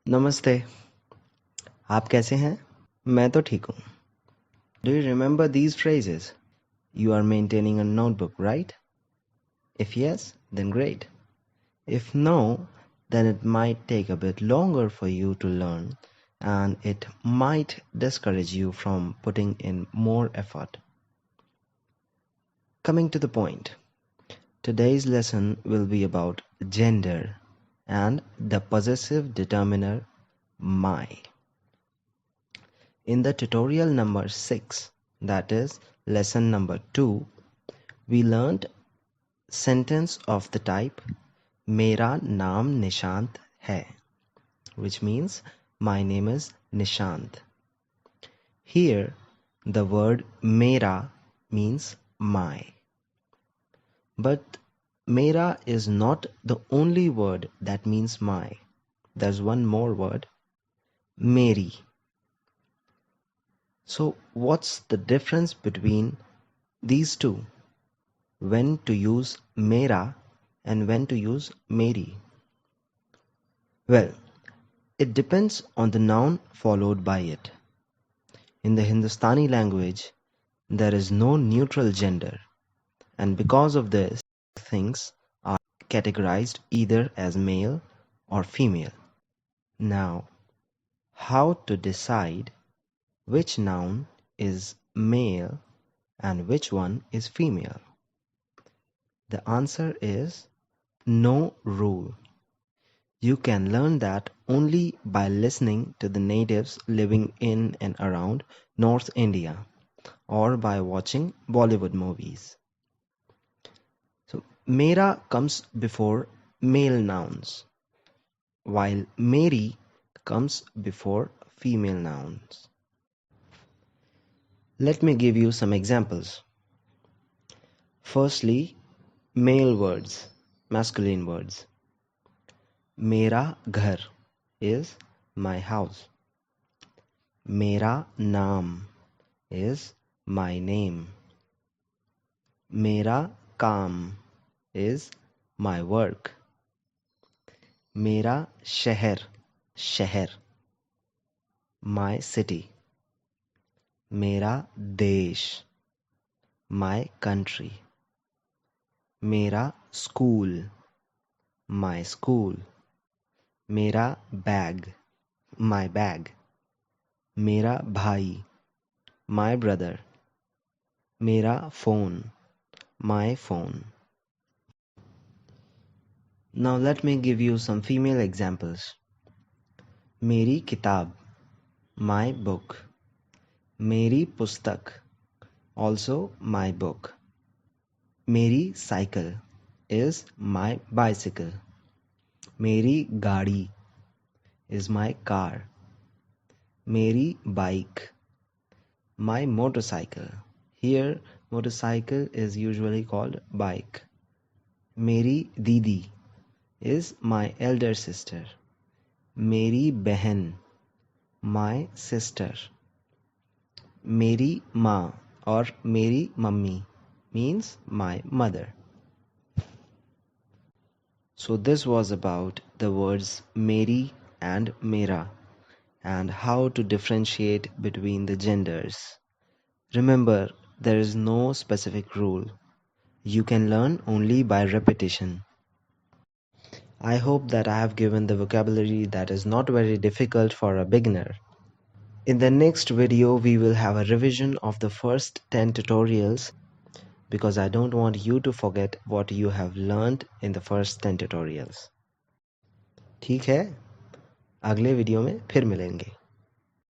नमस्ते। आप कैसे हैं? मैं तो ठीक हूँ। Do you remember these phrases? You are maintaining a notebook, right? If yes, then great. If no, then it might take a bit longer for you to learn and it might discourage you from putting in more effort. Coming to the point, today's lesson will be about gender and the possessive determiner my. In the tutorial number 6, that is lesson number 2, we learned sentence of the type Mera naam Nishant hai, which means my name is Nishant. Here, the word Mera means my. But Mera is not the only word that means my. There's one more word, Meri. So what's the difference between these two? When to use Mera and when to use Meri? Well, it depends on the noun followed by it. In the Hindustani language, there is no neutral gender, and because of this, things are categorized either as male or female. Now, how to decide which noun is male and which one is female? The answer is no rule. You can learn that only by listening to the natives living in and around North India or by watching Bollywood movies. So, Mera comes before male nouns, while Meri comes before female nouns. Let me give you some examples. Firstly, male words, masculine words. Mera ghar is my house. Mera naam is my name. Mera kaam is my work. Mera शहर, my city. Mera desh, my country. Mera school, my school. Mera bag, my bag. Mera bhai, my brother. Mera phone, my phone. Now let me give you some female examples. Meri Kitaab, my book. Meri Pustak, also my book. Meri cycle is my bicycle. Meri gaadi is my car. Meri bike, my motorcycle. Here, motorcycle is usually called bike. Meri didi is my elder sister. Meri behen, my sister. Meri maa or Meri mummy means my mother. So this was about the words Meri and Mera and how to differentiate between the genders. Remember, there is no specific rule. You can learn only by repetition. I hope that I have given the vocabulary that is not very difficult for a beginner. In the next video, we will have a revision of the first 10 tutorials because I don't want you to forget what you have learned in the first 10 tutorials. ठीक है? अगले video में फिर मिलेंगे.